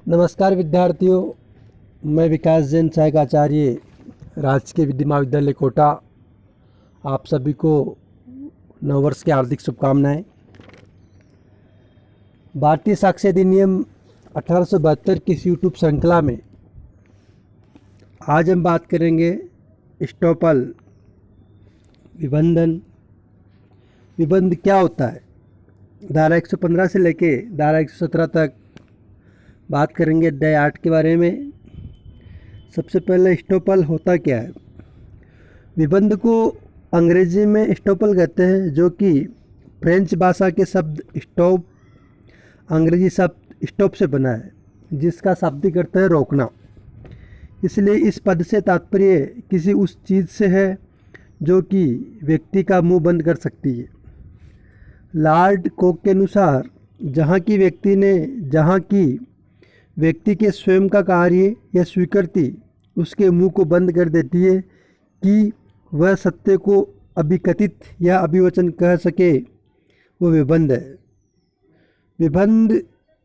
नमस्कार विद्यार्थियों, मैं विकास जैन सहायक आचार्य राजकीय विधि महाविद्यालय कोटा। आप सभी को नववर्ष की हार्दिक शुभकामनाएं। भारतीय साक्ष्य अधिनियम 1872 की इस यूट्यूब श्रृंखला में आज हम बात करेंगे एस्टॉपल विबंधन। विबंध क्या होता है, धारा 115 से लेके धारा 117 तक बात करेंगे अध्याय 8 के बारे में। सबसे पहले एस्टॉपल होता क्या है। विबंध को अंग्रेजी में एस्टॉपल कहते हैं, जो कि फ्रेंच भाषा के शब्द स्टॉप, अंग्रेजी शब्द स्टॉप से बना है, जिसका शाब्दिक अर्थ है रोकना। इसलिए इस पद से तात्पर्य किसी उस चीज़ से है जो कि व्यक्ति का मुंह बंद कर सकती है। लॉर्ड कोक के अनुसार जहाँ की व्यक्ति के स्वयं का कार्य या स्वीकृति उसके मुंह को बंद कर देती है कि वह सत्य को अभिकथित या अभिवचन कह सके, वो विबंध है। विबंध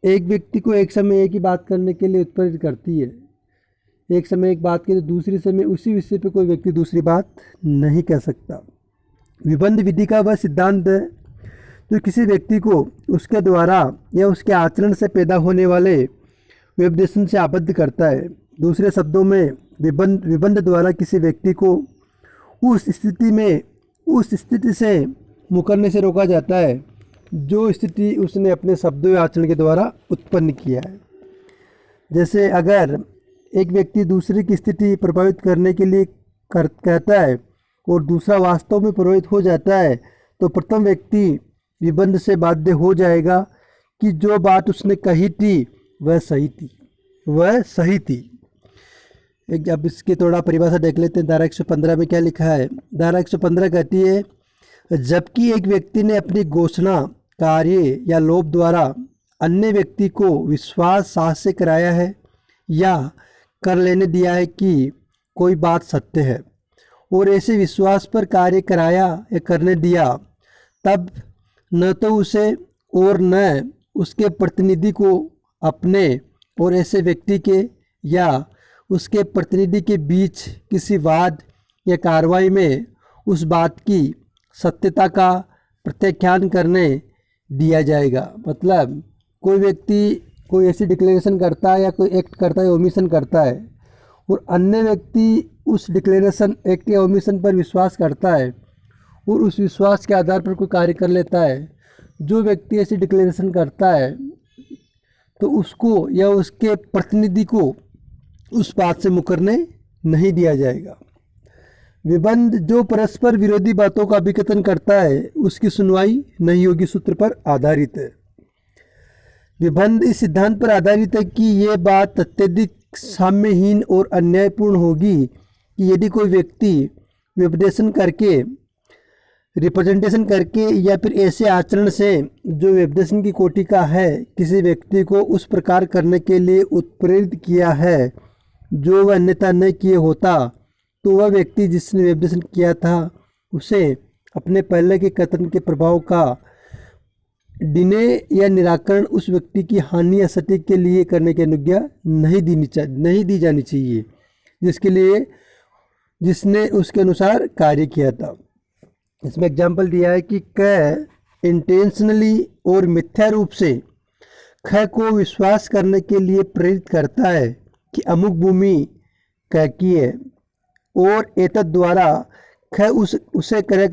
एक व्यक्ति को एक समय एक ही बात करने के लिए उत्प्रेरित करती है। एक समय एक बात के लिए दूसरे समय उसी विषय पर कोई व्यक्ति दूसरी बात नहीं कह सकता। विबंध विधि का वह सिद्धांत है जो किसी व्यक्ति को उसके द्वारा या उसके आचरण से पैदा होने वाले विपदेशन से आबद्ध करता है। दूसरे शब्दों में विबंध द्वारा किसी व्यक्ति को उस स्थिति से मुकरने से रोका जाता है जो स्थिति उसने अपने शब्दों या आचरण के द्वारा उत्पन्न किया है। जैसे अगर एक व्यक्ति दूसरे की स्थिति प्रभावित करने के लिए कहता है और दूसरा वास्तव में प्रभावित हो जाता है, तो प्रथम व्यक्ति विबंध से बाध्य हो जाएगा कि जो बात उसने कही थी वह सही थी। अब इसकी थोड़ा परिभाषा देख लेते हैं। धारा 115 में क्या लिखा है। धारा 115 कहती है, जबकि एक व्यक्ति ने अपनी घोषणा, कार्य या लोभ द्वारा अन्य व्यक्ति को विश्वास साहस से कराया है या कर लेने दिया है कि कोई बात सत्य है, और ऐसे विश्वास पर कार्य कराया या करने दिया, तब न तो उसे और न उसके प्रतिनिधि को अपने और ऐसे व्यक्ति के या उसके प्रतिनिधि के बीच किसी वाद या कार्रवाई में उस बात की सत्यता का प्रत्याख्यान करने दिया जाएगा। मतलब कोई व्यक्ति कोई ऐसी डिक्लेरेशन करता है या कोई एक्ट करता है, ओमिशन करता है, और अन्य व्यक्ति उस डिक्लेरेशन, एक्ट या ओमिशन पर विश्वास करता है और उस विश्वास के आधार पर कोई कार्य कर लेता है। जो व्यक्ति ऐसी डिक्लेरेशन करता है तो उसको या उसके प्रतिनिधि को उस बात से मुकरने नहीं दिया जाएगा। विबंध जो परस्पर विरोधी बातों का अभिकथन करता है उसकी सुनवाई नहीं होगी सूत्र पर आधारित है। विबंध इस सिद्धांत पर आधारित है कि यह बात अत्यधिक साम्यहीन और अन्यायपूर्ण होगी कि यदि कोई व्यक्ति रिप्रेजेंटेशन करके या फिर ऐसे आचरण से जो विपदेशन की कोटि का है किसी व्यक्ति को उस प्रकार करने के लिए उत्प्रेरित किया है जो वह अन्यथा न किए होता, तो वह व्यक्ति जिसने विपदेशन किया था उसे अपने पहले के कथन के प्रभाव का डिने या निराकरण उस व्यक्ति की हानि या क्षति के लिए करने की अनुज्ञा नहीं दी जानी चाहिए जिसने उसके अनुसार कार्य किया था। इसमें एग्जाम्पल दिया है कि क इंटेंशनली और मिथ्या रूप से ख को विश्वास करने के लिए प्रेरित करता है कि अमुक भूमि क की है, और एतद द्वारा ख उसे क्रय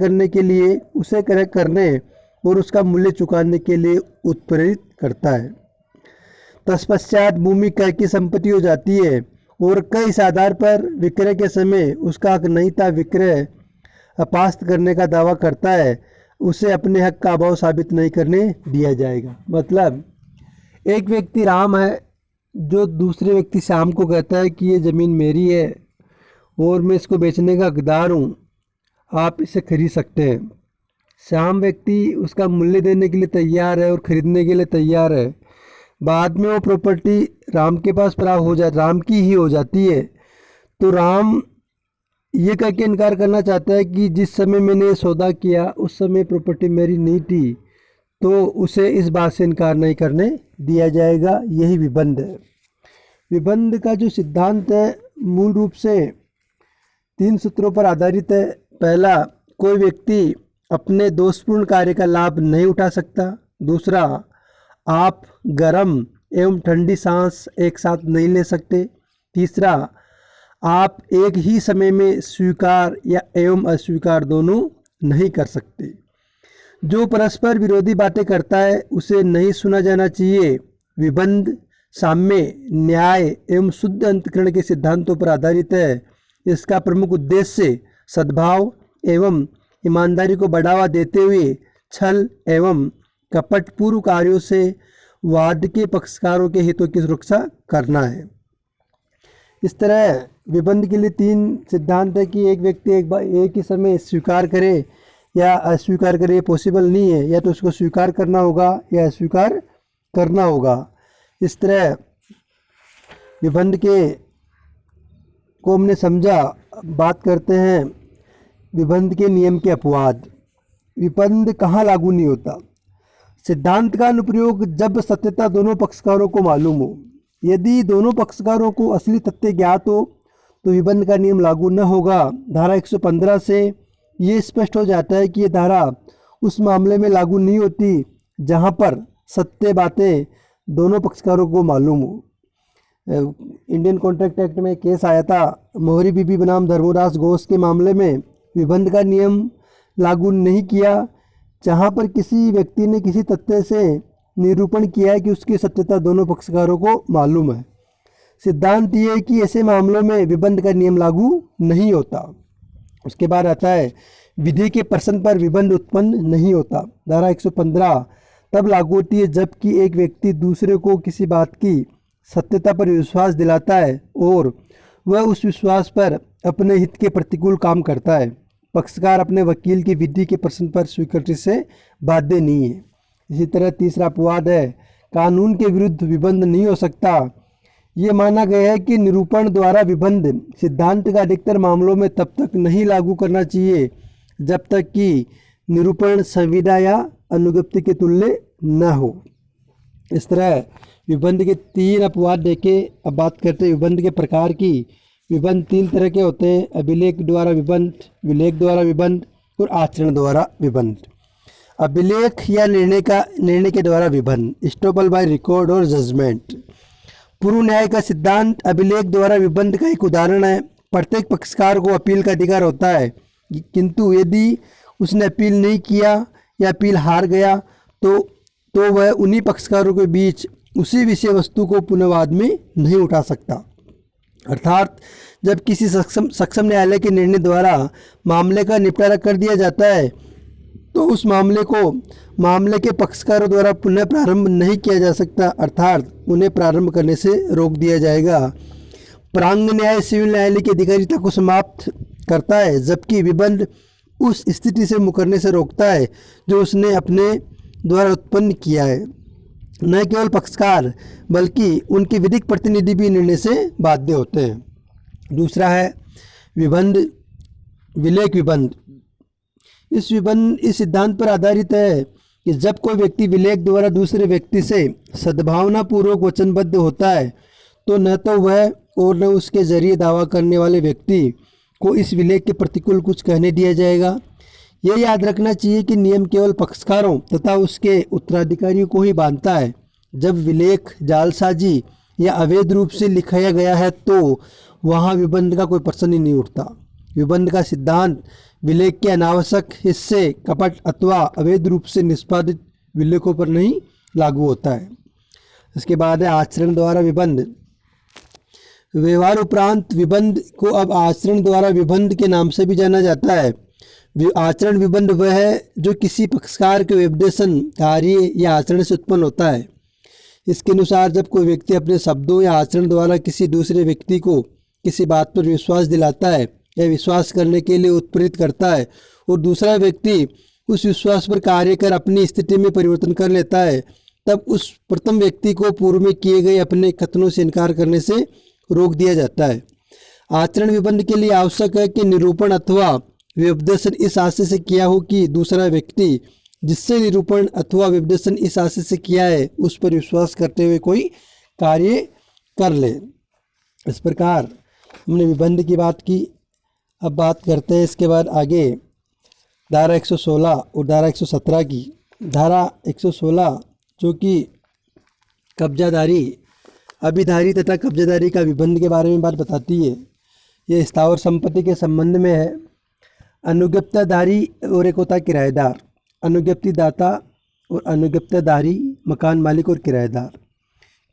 करने और उसका मूल्य चुकाने के लिए उत्प्रेरित करता है। तत्पश्चात भूमि क की संपत्ति हो जाती है और क इस आधार पर विक्रय के समय उसका हक नहीं था विक्रय अपास्त करने का दावा करता है, उसे अपने हक का अभाव साबित नहीं करने दिया जाएगा। मतलब एक व्यक्ति राम है जो दूसरे व्यक्ति श्याम को कहता है कि ये ज़मीन मेरी है और मैं इसको बेचने का हकदार हूँ, आप इसे खरीद सकते हैं। श्याम व्यक्ति उसका मूल्य देने के लिए तैयार है और ख़रीदने के लिए तैयार है। बाद में वो प्रॉपर्टी राम के पास राम की ही हो जाती है, तो राम ये कह के इनकार करना चाहता है कि जिस समय मैंने सौदा किया उस समय प्रॉपर्टी मेरी नहीं थी, तो उसे इस बात से इनकार नहीं करने दिया जाएगा। यही विबंध है। विबंध का जो सिद्धांत है मूल रूप से 3 सूत्रों पर आधारित है। पहला, कोई व्यक्ति अपने दोषपूर्ण कार्य का लाभ नहीं उठा सकता। दूसरा, आप गर्म एवं ठंडी सांस एक साथ नहीं ले सकते। तीसरा, आप एक ही समय में स्वीकार या एवं अस्वीकार दोनों नहीं कर सकते। जो परस्पर विरोधी बातें करता है उसे नहीं सुना जाना चाहिए। विबंध साम्य, न्याय एवं शुद्ध अंतःकरण के सिद्धांतों पर आधारित है। इसका प्रमुख उद्देश्य सद्भाव एवं ईमानदारी को बढ़ावा देते हुए छल एवं कपटपूर्व कार्यों से वाद के पक्षकारों के हितों की सुरक्षा करना है। इस तरह विबंध के लिए 3 सिद्धांत है कि एक व्यक्ति एक ही समय स्वीकार करे या अस्वीकार करे, पॉसिबल नहीं है। या तो उसको स्वीकार करना होगा या अस्वीकार करना होगा। इस तरह विबंध को हमने समझा। बात करते हैं विबंध के नियम के अपवाद। विबंध कहाँ लागू नहीं होता? सिद्धांत का अनुप्रयोग जब सत्यता दोनों पक्षकारों को मालूम हो। यदि दोनों पक्षकारों को असली तथ्य ज्ञात हो तो विबंध का नियम लागू न होगा। धारा 115 से ये स्पष्ट हो जाता है कि ये धारा उस मामले में लागू नहीं होती जहाँ पर सत्य बातें दोनों पक्षकारों को मालूम हो। इंडियन कॉन्ट्रैक्ट एक्ट में केस आया था मोहरी बीबी बनाम धर्मदास घोष के मामले में। विबंध का नियम लागू नहीं किया जहाँ पर किसी व्यक्ति ने किसी तथ्य से निरूपण किया है कि उसकी सत्यता दोनों पक्षकारों को मालूम है। सिद्धांत ये है कि ऐसे मामलों में विबंध का नियम लागू नहीं होता। उसके बाद आता है विधि के प्रश्न पर विबंध उत्पन्न नहीं होता। धारा 115 तब लागू होती है जबकि एक व्यक्ति दूसरे को किसी बात की सत्यता पर विश्वास दिलाता है और वह उस विश्वास पर अपने हित के प्रतिकूल काम करता है। पक्षकार अपने वकील की विधि के प्रश्न पर स्वीकृति से बाध्य नहीं है। इसी तरह तीसरा अपवाद है कानून के विरुद्ध विबंध नहीं हो सकता। ये माना गया है कि निरूपण द्वारा विबंध सिद्धांत का अधिकतर मामलों में तब तक नहीं लागू करना चाहिए जब तक कि निरूपण संविदा या अनुज्ञप्ति के तुल्य न हो। इस तरह विबंध के 3 अपवाद देखे। अब बात करते हैं विबंध के प्रकार की। विबंध 3 तरह के होते हैं, अभिलेख द्वारा विबंध, विलेख द्वारा विबंध और आचरण द्वारा विबंध। अभिलेख या निर्णय के द्वारा विबंध, स्टॉपल बाय रिकॉर्ड और जजमेंट। पूर्व न्याय का सिद्धांत अभिलेख द्वारा विबंध का एक उदाहरण है। प्रत्येक पक्षकार को अपील का अधिकार होता है, किंतु यदि उसने अपील नहीं किया या अपील हार गया तो वह उन्हीं पक्षकारों के बीच उसी विषय वस्तु को पुनर्वाद में नहीं उठा सकता। अर्थात जब किसी सक्षम न्यायालय के निर्णय द्वारा मामले का निपटारा कर दिया जाता है तो उस मामले को मामले के पक्षकारों द्वारा पुनः प्रारंभ नहीं किया जा सकता, अर्थात उन्हें प्रारंभ करने से रोक दिया जाएगा। प्रांग न्याय सिविल न्यायालय की अधिकारिता को समाप्त करता है, जबकि विबंध उस स्थिति से मुकरने से रोकता है जो उसने अपने द्वारा उत्पन्न किया है। न केवल पक्षकार बल्कि उनके विधिक प्रतिनिधि भी निर्णय से बाध्य होते हैं। दूसरा है विबंध, विलेख विबंध। इस सिद्धांत पर आधारित है कि जब कोई व्यक्ति विलेख द्वारा दूसरे व्यक्ति से सद्भावनापूर्वक वचनबद्ध होता है तो न तो वह और न उसके जरिए दावा करने वाले व्यक्ति को इस विलेख के प्रतिकूल कुछ कहने दिया जाएगा। यह याद रखना चाहिए कि नियम केवल पक्षकारों तथा उसके उत्तराधिकारियों को ही बांधता है। जब विलेख जालसाजी या अवैध रूप से लिखाया गया है तो वहाँ विबंध का कोई प्रश्न ही नहीं उठता। विबंध का सिद्धांत विलेख के अनावश्यक हिस्से, कपट अथवा अवैध रूप से निष्पादित विलेखों पर नहीं लागू होता है। इसके बाद है आचरण द्वारा विबंध। व्यवहार उपरांत विबंध को अब आचरण द्वारा विबंध के नाम से भी जाना जाता है। आचरण विबंध वह है जो किसी पक्षकार के उपदेशन, कार्य या आचरण से उत्पन्न होता है। इसके अनुसार जब कोई व्यक्ति अपने शब्दों या आचरण द्वारा किसी दूसरे व्यक्ति को किसी बात पर विश्वास दिलाता है या विश्वास करने के लिए उत्प्रेरित करता है और दूसरा व्यक्ति उस विश्वास पर कार्य कर अपनी स्थिति में परिवर्तन कर लेता है, तब उस प्रथम व्यक्ति को पूर्व में किए गए अपने कथनों से इनकार करने से रोक दिया जाता है। आचरण विबंध के लिए आवश्यक है कि निरूपण अथवा विपदेशन इस आशय से किया हो कि दूसरा व्यक्ति जिससे निरूपण अथवा विपदेशन इस आशय से किया है उस पर विश्वास करते हुए कोई कार्य कर ले। इस प्रकार हमने विबंध की बात की। अब बात करते हैं इसके बाद आगे धारा 116 और धारा 117 की। धारा 116 जो कि कब्जादारी, अभिधारी तथा कब्जादारी का विबंध के बारे में बात बताती है। ये स्थावर संपत्ति के संबंध में है। अनुज्ञप्तिदारी और एक होता है किराएदार। अनुज्ञप्तिदाता और अनुज्ञप्तिदारी मकान मालिक और किराएदार।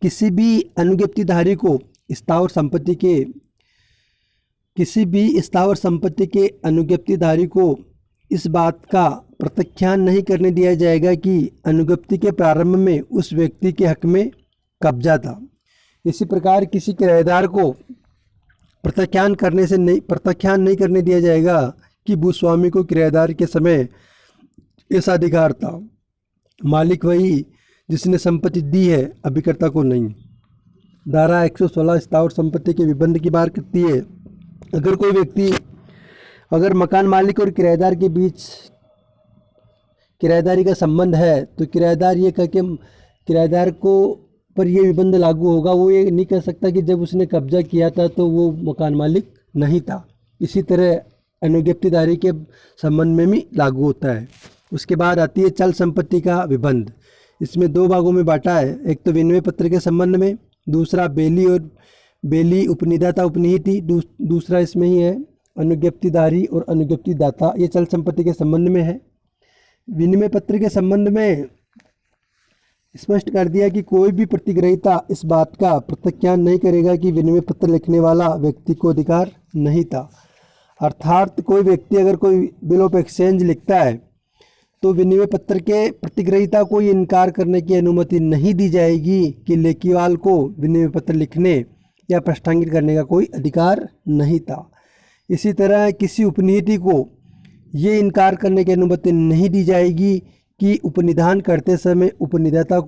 किसी भी अनुज्ञप्तिदारी को स्थावर संपत्ति के अनुज्ञप्तिदारी को इस बात का प्रत्याख्यान नहीं करने दिया जाएगा कि अनुज्ञप्ति के प्रारंभ में उस व्यक्ति के हक में कब्जा था। इसी प्रकार किसी किराएदार को प्रत्याख्यान नहीं करने दिया जाएगा कि भूस्वामी को किराएदार के समय ऐसा अधिकार था। मालिक वही जिसने संपत्ति दी है, अभिकर्ता को नहीं। धारा 116 स्थावर संपत्ति के विबंध की बात करती है। अगर मकान मालिक और किराएदार के बीच किराएदारी का संबंध है तो किराएदार ये कह के किराएदार को पर यह विबंध लागू होगा। वो ये नहीं कह सकता कि जब उसने कब्जा किया था तो वो मकान मालिक नहीं था। इसी तरह अनुज्ञप्तिदारी के संबंध में भी लागू होता है। उसके बाद आती है चल संपत्ति का विबंध। इसमें दो भागों में बांटा है। एक तो विनिमय पत्र के संबंध में, दूसरा बेली उपनिदाता उपनिहिति, दूसरा इसमें ही है अनुज्ञप्तिदारी और अनुज्ञप्तिदाता। ये चल संपत्ति के संबंध में है। विनिमय पत्र के संबंध में स्पष्ट कर दिया कि कोई भी प्रतिग्रहीता इस बात का प्रत्याख्यान नहीं करेगा कि विनिमय पत्र लिखने वाला व्यक्ति को अधिकार नहीं था। अर्थात कोई व्यक्ति अगर कोई बिल ऑफ एक्सचेंज लिखता है तो विनिमय पत्र के प्रतिग्रहीता को ये इनकार करने की अनुमति नहीं दी जाएगी कि लेखीवाल को विनिमय पत्र लिखने या प्रष्टांगित करने का कोई अधिकार नहीं था। इसी तरह किसी उपनिहिति को ये इनकार करने की अनुमति नहीं दी जाएगी कि उपनिधान करते समय उपनिदाता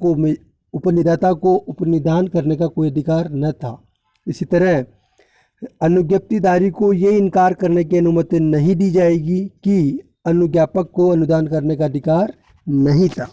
को उपनिधान करने का कोई अधिकार न था। इसी तरह अनुज्ञप्तिदारी को ये इनकार करने की अनुमति नहीं दी जाएगी कि अनुज्ञापक को अनुदान करने का अधिकार नहीं था।